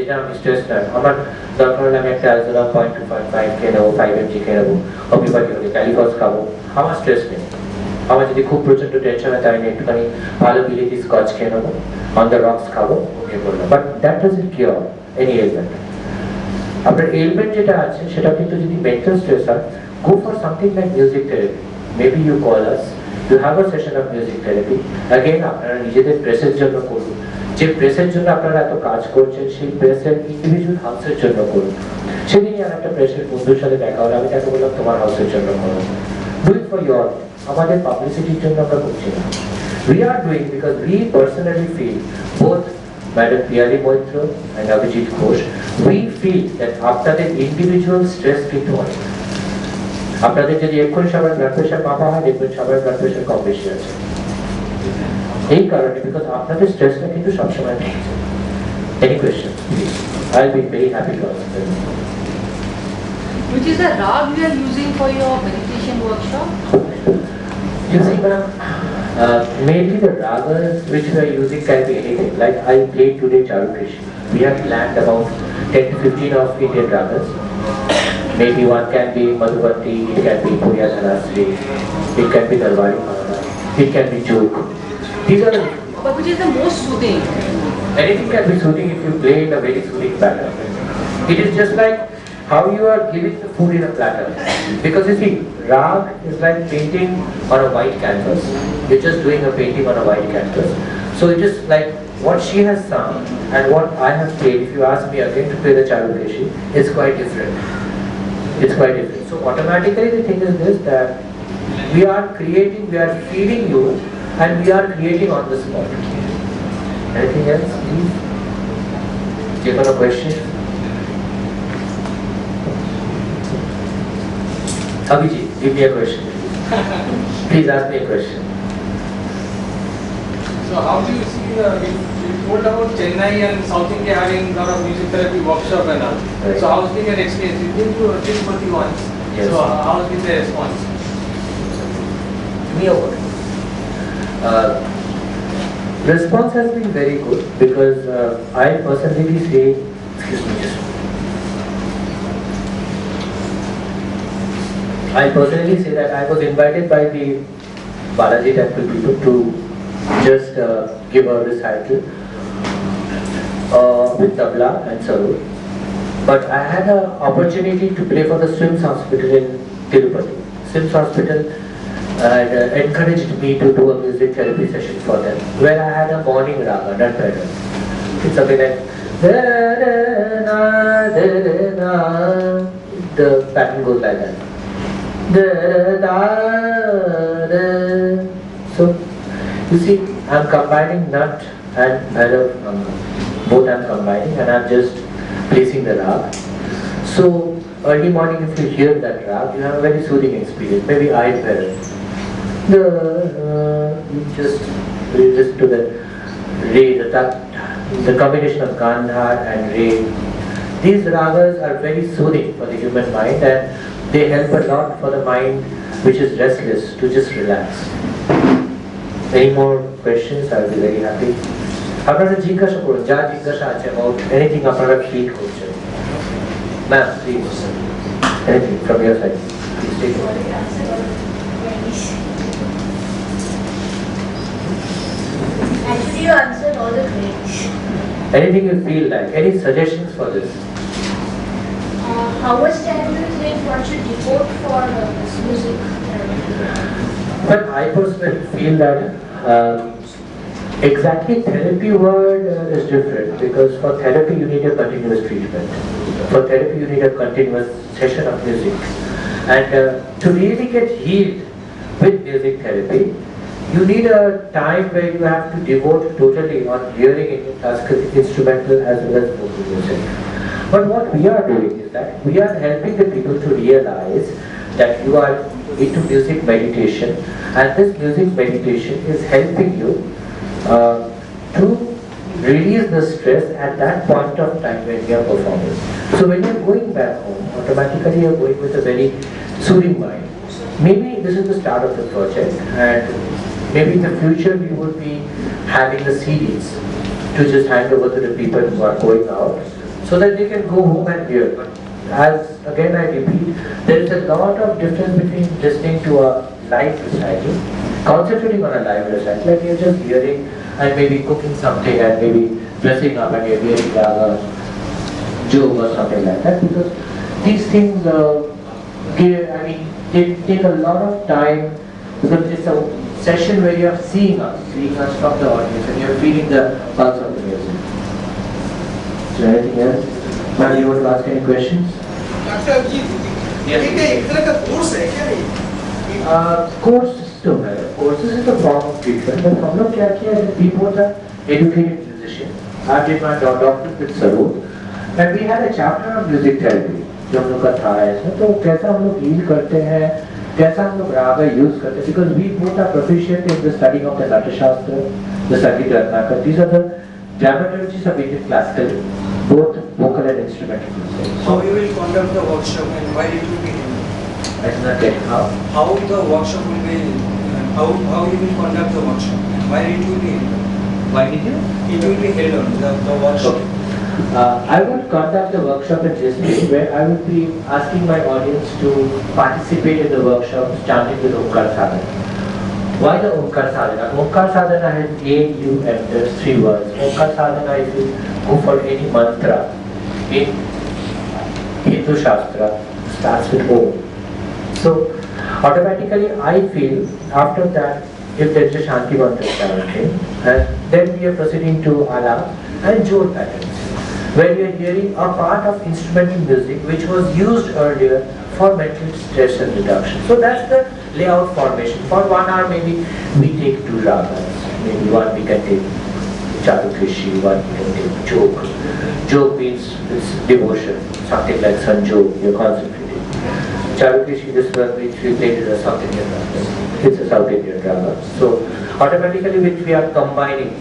যেটা আমি স্ট্রেস নয়, আমার দরকার হলে আমি একটা অ্যালজোলা 0.25 খেয়ে নেবো, 5 mg খেয়ে নেবো, হোমিওপ্যাথি হলে ক্যালিফস খাবো, আমার স্ট্রেস নেই। আমার যদি খুব প্রচন্ড টেনশন হয় তাহলে একটুখানি ভালো বিলিতি স্কচ খেয়ে নেবো, অন দ্য রক্স খাবো, ওকে বললাম। But that doesn't cure any element. আপনার এলিমেন্ট যেটা আছে সেটা কিন্তু যদি মেন্টাল স্ট্রেস হয়, go for something like music therapy. Maybe you call us, you have a session of music therapy. Again, আপনারা নিজেদের প্রেসের জন্য করুন, যে প্রেসের জন্য আপনারা এত কাজ করছেন সেই প্রেসের ইন্ডিভিজুয়াল হাউসের জন্য করুন। সেদিনই আর একটা প্রেসের বন্ধুর সাথে দেখা হলো, আমি তাকে বললাম তোমার হাউসের জন্য করো, ডু ইট ফর ইয়োর, আমাদের পাবলিসিটির জন্য আমরা করছি না। We are doing because we personally feel, both Madam Piyali Moitra and Abhijit Ghosh, we feel that আপনাদের ইন্ডিভিজুয়াল স্ট্রেস কিন্তু অনেক। আপনাদের যদি এক্ষুনি সবার ব্লাড প্রেশার মাপা হয়, দেখবেন সবার ব্লাড প্রেশার কম বেশি আছে। এই কারণে, বিকজ আপনাদের স্ট্রেসটা কিন্তু সবসময় থাকছে। Any questions, please? I'll be very happy to answer them. Which is the rag you are using for your meditation workshop? You see, ma'am, mainly the ragas which we are using can be anything. Like I played today Charukrishi. We have planned about 10 to 15 of Indian ragas. Maybe one can be Madhubanti, it can be Puriya Dhanasri, it can be Darwari Mahara, it can be Juk. These are But which is the most soothing? anything can be soothing if you play in a very soothing pattern. It is just like how you are giving the food in a platter. Because you see, rag is like painting on a white canvas. You're just doing a painting on a white canvas. So it is like what she has sung and what I have played, if you ask me again to play the Charukrishi, is quite different. It's quite different. So automatically the thing is this, that we are creating, we are feeding you, and we are creating on the spot. Anything else, please? Do you have a question? Abhijit, give me a question. Please ask me a question. So how do you see the, you told about Chennai and South India having a lot of music therapy workshop and all. Right. So how's been your experience? You've been to Tirupati once. Yes. So how's been the response? Me or what? Response has been very good because I personally say, excuse me, just I personally say that I was invited by the Balaji Temple people to just give a recital with tabla and sarod. But I had an opportunity to play for the SWIMS hospital in Tirupati. SWIMS hospital had encouraged me to do a music therapy session for them, where I had a morning raga, not better. It's something like the pattern goes like that. So you see, I'm combining Nat and Bhairav, both I'm combining, and I'm just placing the rag. So early morning, if you hear that rag, you have a very soothing experience. Maybe I Bhairav. You just listen to the Re, the combination of Gandhar and Re. These ragas are very soothing for the human mind, and they help a lot for the mind which is restless to just relax. Any more questions? I'll be very happy. আপনারা জিজ্ঞাসা করুন, যা জিজ্ঞাসা আছে about anything আপনারা feel করছেন। Ma'am, please. Anything from your side. Please take it. Actually, you answered all the queries. Anything you feel like, any suggestions for this? How much time do you think one should devote for this music therapy? But I personally feel that exactly therapy word is different, because for therapy you need a continuous treatment. For therapy you need a continuous session of music. And to really get healed with music therapy, you need a time where you have to devote totally on hearing classical instrumental as well as vocal music. But what we are doing is that we are helping the people to realize that you are into music meditation, and this music meditation is helping you to release the stress at that point of time when you are performing. So when you are going back home, automatically you are going with a very soothing mind. Maybe this is the start of the project, and maybe in the future we would be having the CDs to just hand over to the people who are going out so that they can go home and hear. But as again I repeat, there is a lot of difference between listening to a live recital, concentrating on a live recital, and you're just hearing and maybe cooking something and maybe dressing up and you're hearing a joke or something like that, because these things they take a lot of time, because it's a session where you're seeing us from the audience, and you're feeling the pulse of the music. Is there anything else? Ma'am, you want to ask any questions? Doctor Abhijit, ये क्या एक तरह का course है क्या ये? Course system है. Courses is a form of treatment. But हम लोग क्या किया है? We both are educated musicians. I did my doctorate with Sarod, and we had a chapter on music therapy. जो हम लोग का था इसमें, तो कैसा हम लोग heal करते हैं, कैसा हम लोग रागा use करते हैं, because we both are proficient in the studying of the Natyashastra, the Sangeet Ratnakar. These are the dramaturgies of Indian classical, both vocal and instrumental music. How you will conduct the workshop and why it will be held? I did not get how. How the workshop will be, how you will conduct the workshop and why it will be held? Why did you? It will be held on the workshop. Okay. I will conduct the workshop in this way, where I will be asking my audience to participate in the workshop starting with Omkar Sadhana. Why the Omkar Sadhana? Omkar Sadhana has AUM, there's 3 words. Omkar Sadhana, if you go for any mantra in Hindu Shastra, starts with Om. So automatically I feel after that, if there is a Shanti mantra chanting, and then we are proceeding to Alap and Jor patterns, where we are hearing a part of instrumental music which was used earlier for mental stress and reduction. So that's the layout formation. For 1 hour maybe we take 2 ragas, maybe one we can take Charukrishi, one we can take Jog. Jog means it's devotion, something like Sanjog, you're concentrating. Charukrishi, this one which we played is a South Indian raga. It's a South Indian raga. So automatically which we are combining,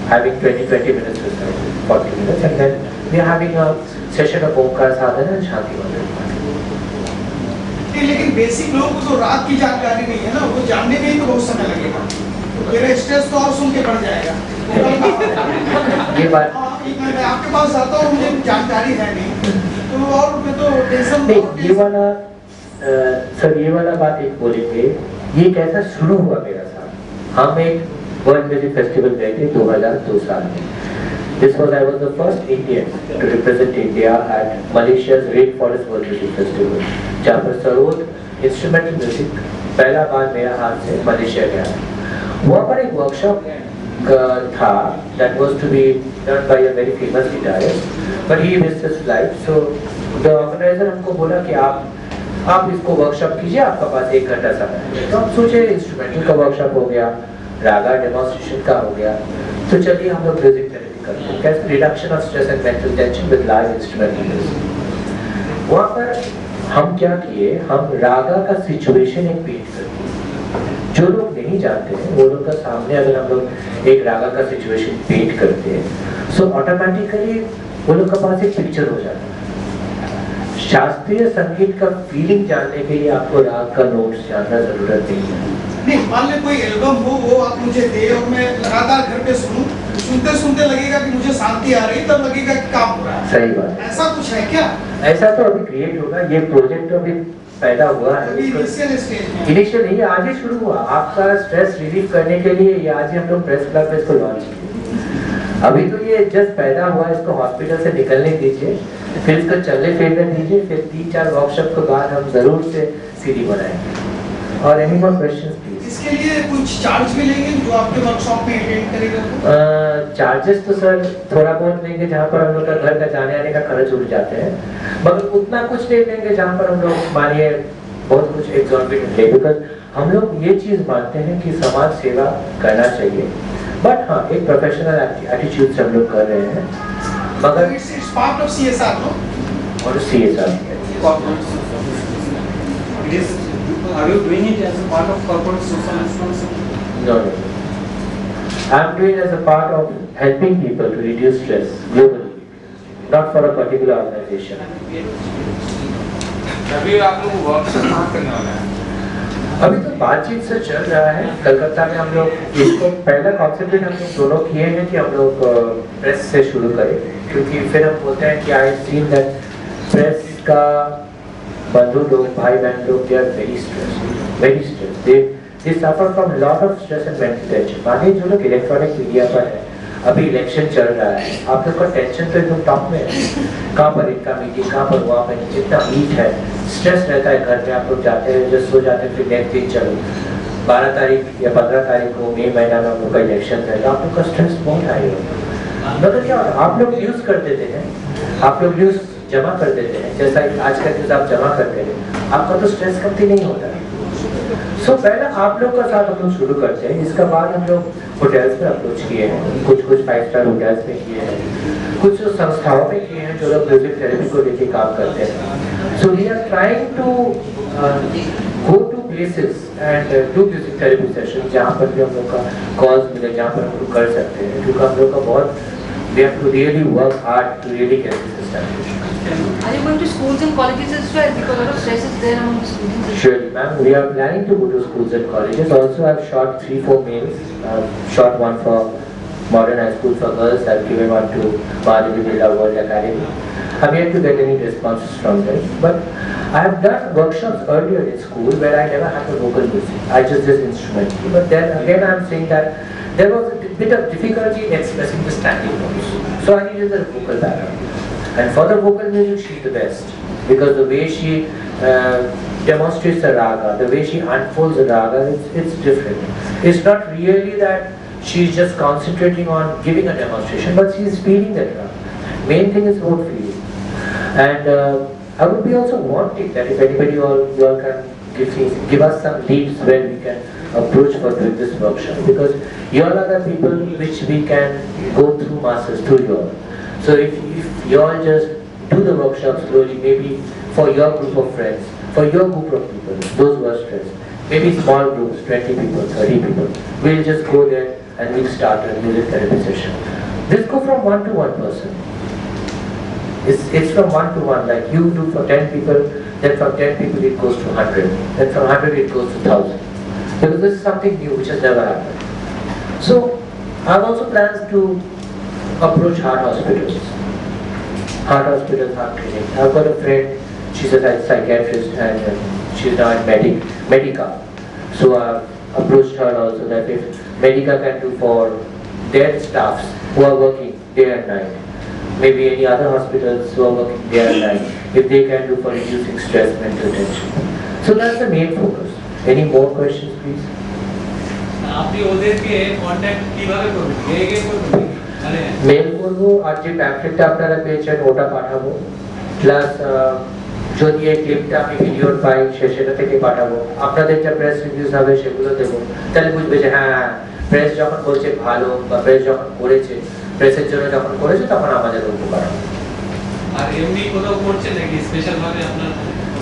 having 20 minutes recital, 40 minutes, and then we are having a session of Omkar Sadhana and Shanti Mantra. लेकिन basic लोगों को तो रात की जानकारी नहीं है ना, वो जानने में ही तो बहुत समय लगेगा, मेरा स्ट्रेस तो और सुन के बढ़ जाएगा। ये बात मैं आपके पास आता हूँ, मुझे जानकारी है नहीं, तो और मैं तो टेंशन नहीं, ये वाला बात एक बोलेंगे, ये कैसा शुरू हुआ मेरा साथ। हम एक वर्ल्ड म्यूजिक फेस्टिवल गए थे 2002 साल में। This was I was the first Indian to represent India at Malaysia's Rainforest World Music Festival, जहाँ पर सरोद इंस्ट्रूमेंटल म्यूजिक पहला बार मेरा हाथ से मलेशिया गया। वहाँ पर एक वर्कशॉप था that was to be done by a very famous guitarist, but he missed his flight, so the organizer हमको बोला कि आप इसको वर्कशॉप कीजिए, आपका पास 1 घंटा समय है। तो हम सोचे इंस्ट्रूमेंटल का वर्कशॉप हो गया, रागा डेमोन्स्ट्रेशन का हो गया, तो चलिए हम लोग म्यूजिक थेरेपी करते हैं, कैसे reduction of stress and mental tension with live instrumental music. वहाँ पर हम क्या किए, हम रागा का सिचुएशन एक पेंट कर दिए। जो लोग नहीं जानते हैं वो लोग का सामने अगर हम लोग एक रागा का सिचुएशन पेंट करते हैं, सो ऑटोमेटिकली वो लोग का पास एक पिक्चर हो जाता है। शास्त्रीय संगीत का फीलिंग जानने के लिए आपको राग का नोट्स जानना जरूरत नहीं है। नहीं, मान ले कोई एल्बम हो, वो आप मुझे दे और मैं लगातार घर पे सुनूं, सुनते सुनते लगेगा कि मुझे शांति आ रही, तब लगेगा कि काम हो रहा है। सही बात। ऐसा कुछ है क्या? ऐसा तो अभी क्रिएट होगा, ये प्रोजेक्ट तो अभी पैदा हुआ है, इनिशियल स्टेज में इनिशियल नहीं, आज ही शुरू हुआ। आपका स्ट्रेस रिलीफ करने के लिए ये आज ही हम लोग प्रेस क्लब में इसको लॉन्च किए। अभी तो ये जस्ट पैदा हुआ, इसको हॉस्पिटल से निकलने दीजिए, फिर इसको चलने फिरने दीजिए, फिर 3-4 वर्कशॉप के बाद हम जरूर से सीडी बनाएंगे। और एनी मोर क्वेश्चंस प्लीज? इसके लिए कुछ चार्ज भी लेंगे जो आपके वर्कशॉप में अटेंड करेगा? चार्जेस तो सर थोड़ा बहुत लेंगे, जहाँ पर हम लोग का घर का जाने आने का खर्च उड़ जाते हैं, मगर उतना कुछ नहीं लेंगे जहाँ पर हम लोग मानिए बहुत कुछ एग्जॉर्बिटेंट ले, बिकॉज हम लोग ये चीज मानते हैं कि समाज सेवा करना चाहिए, बट हाँ एक प्रोफेशनल एटीट्यूड से हम लोग कर रहे हैं, मगर it's part of CSR, no? और CSR It is. Are you doing it as a part of corporate social responsibility? no. I'm doing as a part of helping people to reduce stress globally, not for a particular organization. अभी आप लोग workshop कहाँ करने वाले हैं? अभी तो बातचीत से चल रहा है। कलकत्ता में हम लोग इसको पहला कॉन्सेंट्रेट हम लोग दोनों किए हैं कि हम लोग प्रेस से शुरू करें, क्योंकि फिर हम बोलते हैं कि आई सीन दैट प्रेस का बंधु लोग, भाई बहन लोग, they are very stress, they suffer from lot of stress and mental tension. मानिए जो लोग इलेक्ट्रॉनिक मीडिया पर है, अभी इलेक्शन चल रहा है, आप लोग का टेंशन तो एकदम टॉप में है, कहाँ पर इनका मीटिंग, कहाँ पर वहाँ पर, जितना हीट है, स्ट्रेस रहता है घर में, आप लोग जाते हैं जब सो जाते हैं, फिर नेक्स्ट दिन चलो 12 तारीख या 15 तारीख को मई महीना में हम लोग का इलेक्शन है, तो आप लोग का स्ट्रेस बहुत हाई होगा। मतलब क्या होता है, आप लोग न्यूज़ कर देते हैं, आप लोग न्यूज़ जमा कर देते हैं, जैसा कि आज का न्यूज़ आप जमा करते हैं, आपका तो स्ट्रेस कमती नहीं होता है। सो पहले आप लोग का साथ हम लोग शुरू करते हैं, इसके बाद हम लोग होटल्स में अप्रोच किए हैं, कुछ 5 स्टार होटल्स में किए हैं, कुछ संस्थाओं में किए हैं जो लोग म्यूजिक थेरेपी को लेके काम करते हैं। So we are trying to go to places and do music therapy session, जहाँ पर भी हम लोग का कॉज मिले, जहाँ पर हम लोग कर सकते हैं, क्योंकि हम लोग का बहुत we have to really work hard to really get this established. Are you going to schools and colleges as well? Because a lot of stress is there among the students. Surely, ma'am. We are planning to go to schools and colleges. Also, I've shot 3-4 mails. I've shot one for Modern High School for Girls. I've given one to Mahadevi Birla World Academy. I've yet to get any responses from them. But I have done workshops earlier in school where I never had the vocal music. I just did instrumental. But then again, I'm saying that there was a bit of difficulty in expressing the standing notes. So I needed the vocal background. And for the vocal music, she's the best. Because the way she demonstrates the raga, the way she unfolds the raga, it's different. It's not really that she's just concentrating on giving a demonstration, but she's feeling that raga. Main thing is note feeling. And I would be also wanting that if anybody you all can give us some leads where we can approach for doing this workshop, because you all are the people which we can go through masses through you all. So if you all just do the workshop slowly, maybe for your group of friends, for your group of people, those who are stressed, maybe small groups, 20 people, 30 people, we'll just go there and we'll start a music therapy session. This go from 1 to 1 person. It's from 1 to 1, like you do for 10 people, then from 10 people it goes to 100, then from 100 it goes to 1000. Because this is something new which has never happened. So I have also plans to approach heart hospitals, heart clinic. I've got a friend, she's a psychiatrist and she's now at Medica. So I've approached her also that if Medica can do for their staffs who are working day and night, maybe any other hospitals who are working day and night, if they can do for reducing stress, mental tension. So that's the main focus. Any more questions, please? আপনি ওদেরকে contact কিভাবে করবেন? কে করবেন? মানে mail করবো, আর যে প্যাম্পলেটটা আপনারা পেয়েছেন ওটা পাঠাবো, প্লাস যদি এই ক্লিপটা আমি ভিডিওর পাই সেটা থেকে পাঠাবো, আপনাদের যা প্রেস রিভিউজ হবে সেগুলো দেবো, তাহলে বুঝবে যে হ্যাঁ প্রেস যখন বলছে ভালো বা প্রেস যখন করেছে, প্রেসের জন্য যখন করেছে তখন আমাদের উপকার হবে। আর এমনি কোথাও করছেন নাকি স্পেশাল ভাবে আপনার?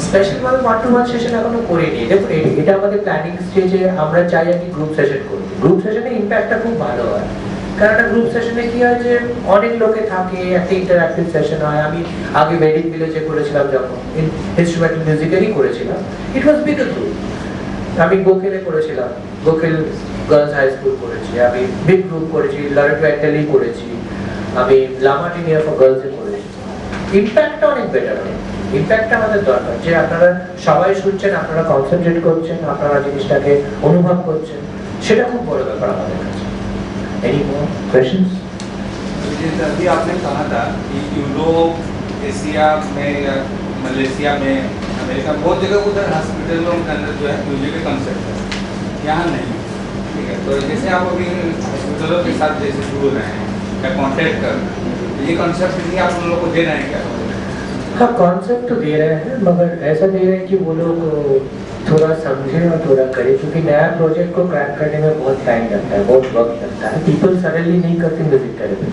স্পেশাল ভাবে 1-to-1 সেশন এখনো করিনি। দেখুন এটা আমাদের প্ল্যানিং স্টেজে, আমরা চাই আমি গ্রুপ সেশন করব। গ্রুপ সেশনে ইমপ্যাক্টটা খুব ভালো হয়, কারণ একটা গ্রুপ সেশনে কি হয় যে অনেক লোকে থাকে, একটা ইন্টারঅ্যাক্টিভ সেশন হয়। আমি আগে মেডিক ভিলেজে করেছিলাম, যখন ইনস্ট্রুমেন্টাল মিউজিক্যালি করেছিলাম, ইট ওয়াজ বিগ গ্রুপ। আমি গোখেলে করেছিলাম, গোখেল গার্লস হাই স্কুল করেছি, আমি বিগ গ্রুপ করেছি, লরেটো অ্যাক্টেলি করেছি, আমি লামাটিনিয়া ফর গার্লসে করেছি। ইমপ্যাক্টটা অনেক বেটার হয়। ইমপ্যাক্টটা আমাদের দরকার, যে আপনারা সবাই শুনছেন, আপনারা কনসেন্ট্রেট করছেন, আপনারা জিনিসটাকে অনুভব করছেন, সেটা খুব বড় ব্যাপার আমাদের কাছে। Any more questions? अभी आपने कहा था कि यूरोप, एशिया में या मलेशिया में, अमेरिका, बहुत जगह उधर हॉस्पिटलों के अंदर जो है म्यूजिक के कंसेप्ट है, यहाँ नहीं। ठीक है, तो जैसे आप अभी हॉस्पिटलों के साथ जैसे जुड़ रहे हैं या कॉन्टेक्ट कर, ये कंसेप्ट भी आप उन लोगों को दे रहे हैं क्या? हाँ, कॉन्सेप्ट तो दे रहे हैं, मगर ऐसा दे रहे हैं कि वो लोग थोड़ा समझे और थोड़ा करें, क्योंकि नया प्रोजेक्ट को क्रैक करने में बहुत टाइम लगता है, बहुत वक्त लगता है। पीपल सडनली नहीं करते म्यूजिक थेरेपी।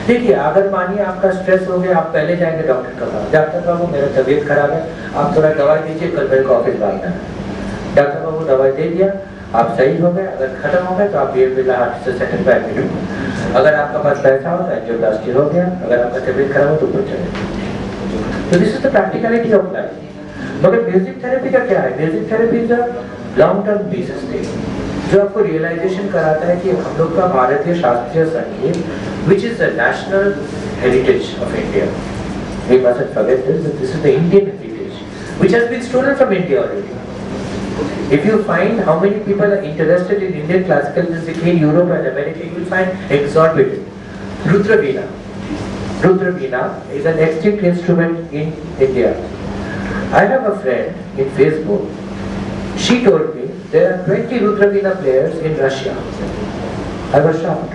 देखिए, अगर मानिए आपका स्ट्रेस हो गया, आप पहले जाएंगे डॉक्टर के पास, डॉक्टर बाबू मेरा तबीयत खराब है, आप थोड़ा दवाई दीजिए, कल मेरे को ऑफिस भागना है। डॉक्टर बाबू दवाई दे दिया, आप सही हो गए, अगर खत्म हो गए तो आप ये बिरला हार्ट से सेकंड पे एडमिट हो गए। अगर आपका पास पैसा हो तो एंजियोप्लास्टी हो गया, अगर आपका तबीयत खराब हो तो ऊपर चले। तो this is the practicality of life. मगर म्यूजिक थेरेपी का क्या है? Music therapy is a long term basis thing, जो आपको रियलाइजेशन कराता है कि हम लोग का भारतीय शास्त्रीय संगीत, which is the national heritage of India. We mustn't forget this, that this is the Indian heritage, which has been stolen from India already. If you find how many people are interested in Indian classical music in Europe and America, you will find exorbitant. Rudra Veena. Rudra Veena is an extinct instrument in India. I have a friend in Facebook. She told me there are 20 Rudra Veena players in Russia. I was shocked.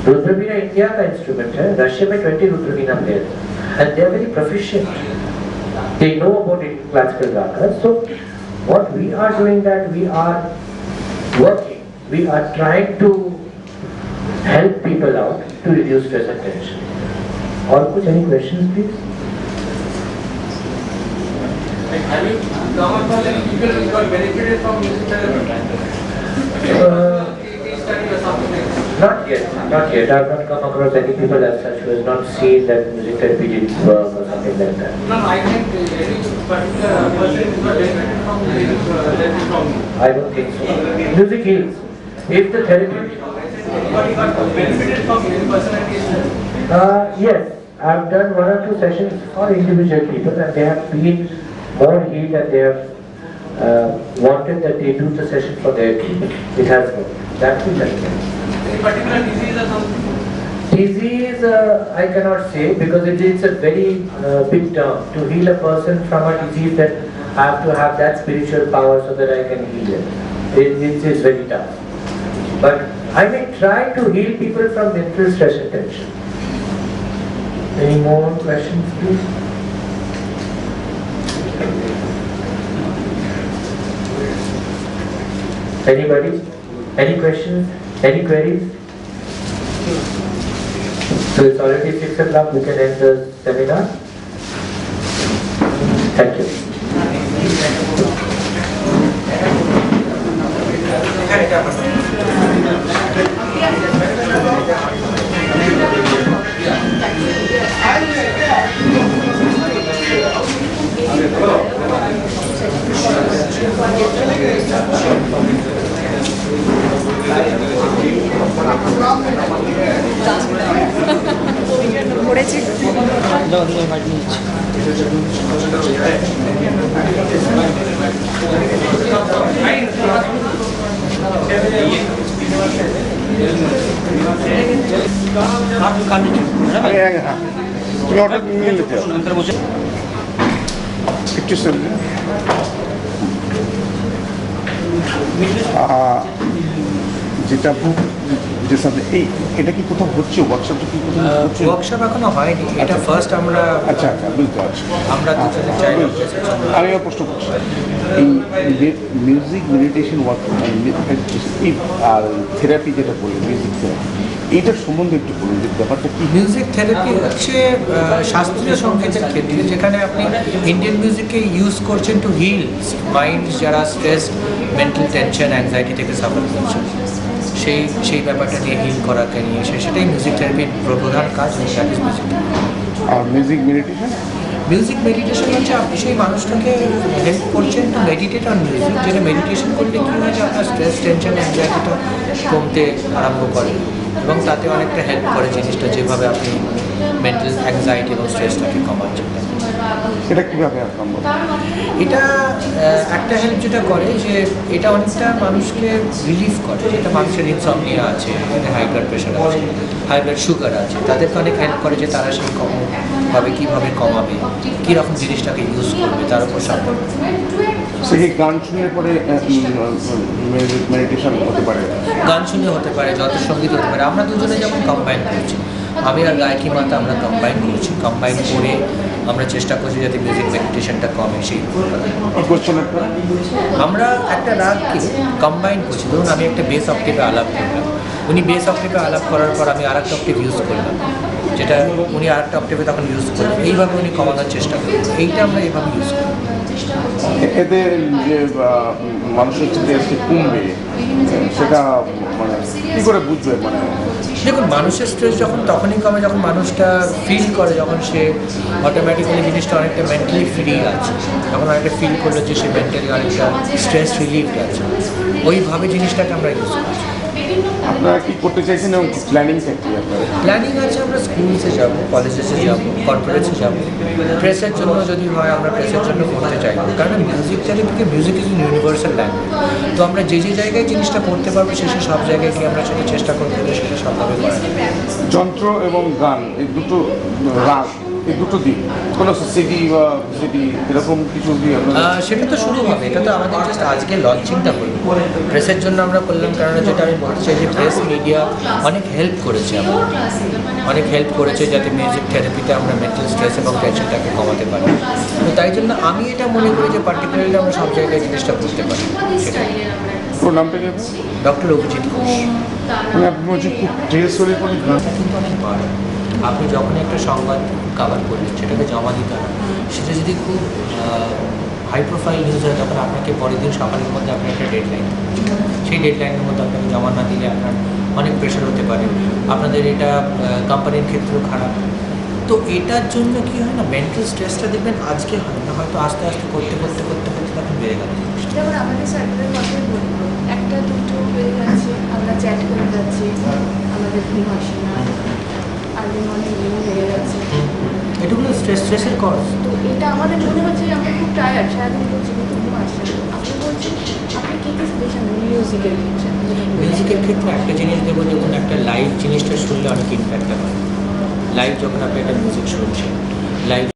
Rudra Veena India का instrument है, Russia में 20 Rudra Veena players, and they are very proficient. They know about it, classical ragas. So what we are doing, that we are working, we are trying to help people out to reduce stress and tension. और कुछ any questions please? Like, have you come across any people who got benefited from music therapy? Case study or something like that? Not yet, not yet. I have not come across any people as such who has not seen that music therapy did work or something like that. No, I think any particular person who got benefited from music therapy from you. I don't think so. Music heals. If the therapy... Anybody got benefited from music personality? Yes, I have done 1 or 2 sessions for individual people and they have been more healed and they have wanted that they do the session for their team. It has worked. That will help them. Any particular disease or something? Disease, I cannot say because it's a very big term. To heal a person from a disease, that I have to have that spiritual power so that I can heal it. It is very tough. But I may try to heal people from mental stress and tension. Any more questions, please? Anybody? Any questions? Any queries? So it's already 6 o'clock, we can end the seminar. Thank you. তুমি order নিয়ে নিতে একটু যেটা যে এই এটা কি কোথাও হচ্ছে ওয়ার্কশপটা কি কোথাও হচ্ছে? ওয়ার্কশপ এখনো হয়নি, এটা ফার্স্ট আমরা আচ্ছা আচ্ছা বুঝতে পারছি। আমরা দুজনে চাইলে আমি প্রশ্ন করছি এই মিউজিক মেডিটেশন ওয়ার্ক আর থেরাপি যেটা বললেন মিউজিক থেরাপি, এইটার সম্বন্ধে একটু বলুন যে ব্যাপারটা কি? মিউজিক থেরাপি হচ্ছে শাস্ত্রীয় সঙ্গীতের ক্ষেত্রে যেখানে আপনি ইন্ডিয়ান মিউজিককে ইউজ করছেন টু হিল মাইন্ড, যারা স্ট্রেস, মেন্টাল টেনশন, অ্যাংজাইটি থেকে সাফার করছেন, সেই ব্যাপারটা নিয়ে হিল করাকে নিয়ে সেটাই মিউজিক থেরাপির প্রধান কাজ। That is music. আর মিউজিক মেডিটেশন? মিউজিক মেডিটেশন হচ্ছে আপনি সেই মানুষটাকে হেল্প করছেন টু মেডিটেট অন মিউজিক, যেটা মেডিটেশন করলে কী হয় যে আপনার স্ট্রেস, টেনশন, অ্যাংজাইটিটা কমতে আরম্ভ করে এবং তাতে অনেকটা হেল্প করে জিনিসটা, যেভাবে আপনি মেন্টাল অ্যাংজাইটি এবং স্ট্রেসটাকে কমাচ্ছেন। এটা কীভাবে সম্ভব? এটা একটা হেল্প যেটা করে যে এটা অনেকটা মানুষকে রিলিফ করে, যেটা মানুষের ইনসমনিয়া আছে, হাই ব্লাড প্রেশার আছে, হাই ব্লাড সুগার আছে, তাদেরকে অনেক হেল্প করে যে তারা সেই কমভাবে কীভাবে কমাবে, কীরকম জিনিসটাকে ইউজ করবে তার উপর সাপোর্ট। সেই গান শুনে পরে মেডিটেশন হতে পারে? গান শুনে হতে পারে, যত সঙ্গীত হতে পারে। আমরা দুজনে যেমন কম্বাইন করছি, আমি আর গায়কি মাতা আমরা কম্বাইন করছি, কম্বাইন করে আমরা চেষ্টা করছি যাতে মিউজিক মেডিটেশনটা কমে। সেই আমরা একটা রাগকে কম্বাইন করছি। ধরুন আমি একটা বেস অক্টেভে আলাপ করলাম, উনি বেস অক্টেভে আলাপ করার পর আমি আর একটা অক্টেভ ইউজ করলাম, যেটা উনি আর একটা অক্টেভে তখন ইউজ করবেন, এইভাবে উনি কমানোর চেষ্টা করবেন। এইটা আমরা এইভাবে ইউজ করি। এতে যে মানুষের চিন্তা কমবে সেটা মানে কী করে বুঝবে? মানে দেখুন, মানুষের স্ট্রেস যখন তখনই কমে যখন মানুষটা ফিল করে, যখন সে অটোমেটিক্যালি জিনিসটা অনেকটা মেন্টালি ফ্রি আছে, যখন অনেকটা ফিল করলো যে সে মেন্টালি অনেকটা স্ট্রেস রিলিফ আছে, ওইভাবে জিনিসটাকে আমরা ইউজ করছি। আপনারা কি করতে চাইছেন এবং প্ল্যানিংটা কি আপনারা? প্ল্যানিং আছে আমরা স্কুলসে যাব, কলেজেসে যাব, কর্পোরেটসে যাব। প্রেসের জন্য যদি হয় আমরা প্রেসের জন্য করতে চাইব, কারণ music থেরাপিকে music is in universal language. তো আমরা যে যে জায়গায় জিনিসটা করতে পারবো শেষে সব জায়গায় গিয়ে আমরা সেটা চেষ্টা করতে হবে, সেটা সবভাবে করা যাবে। যন্ত্র এবং গান এই দুটো রাগ এই দুটো দিক কোনো সিডি বা সিডি এরকম কিছু দিয়ে সেটা তো শুরু হবে, এটা তো আমাদের জাস্ট আজকে লঞ্চিংটা হলো। প্রেসের জন্য আমরা করলাম, কারণ যেটা আমি বলতে চাই যে প্রেস মিডিয়া অনেক হেল্প করেছে আমাদের, অনেক হেল্প করেছে যাতে মিউজিক থেরাপিতে আমরা মেন্টাল স্ট্রেস এবং টেনশনটাকে কমাতে পারি। তো তাই জন্য আমি এটা মনে করি যে পার্টিকুলারলি আমরা সব জায়গায় জিনিসটা করতে পারি। সেটাই। তোর নামটা কি? ডক্টর অভিজিৎ ঘোষ। মানে আপনি বলছেন খুব ট্রেস হলে কোনো গান এটা কিন্তু অনেক বড়। আপনি যখন একটা সংবাদ কভার করলেন সেটাকে জমা দিতে হবে, সেটা যদি খুব হাই প্রোফাইল নিউজ হয় তখন আপনাকে পরের দিন সকালের মধ্যে আপনার একটা ডেডলাইন, সেই ডেডলাইনের মধ্যে আপনাকে জমা না দিলে আপনার অনেক প্রেশার হতে পারে। আপনাদের এটা কোম্পানির ক্ষেত্রেও খারাপ। তো এটার জন্য কী হয় না, মেন্টাল স্ট্রেসটা দেখবেন আজকে হয় না, হয়তো আস্তে আস্তে করতে করতে করতে করতে তখন বেড়ে গেল। যেমন আমাদের সার্কেলের কথাই বলবো, একটা দুটো হয়ে যাচ্ছে, আমরা চ্যাট করে যাচ্ছি, আমাদের ঘুম আসে না, আগে মনে হয়ে যাচ্ছে। এটুকুলো স্ট্রেসের কজ। তো এটা আমাদের মনে হচ্ছে যে আমরা খুব টায়ার্ড, সারাদিন করছি কিন্তু ঘুম আসছে না। আপনি বলছেন আপনি কী কী সাজেশন মিউজিকের ক্ষেত্রে? মিউজিকের ক্ষেত্রে একটা জিনিস দেবো, যখন একটা লাইভ জিনিসটা শুনলে অনেক ইম্প্যাক্ট হয়। লাইভ যখন আপনি একটা মিউজিক শুনছেন, লাইভ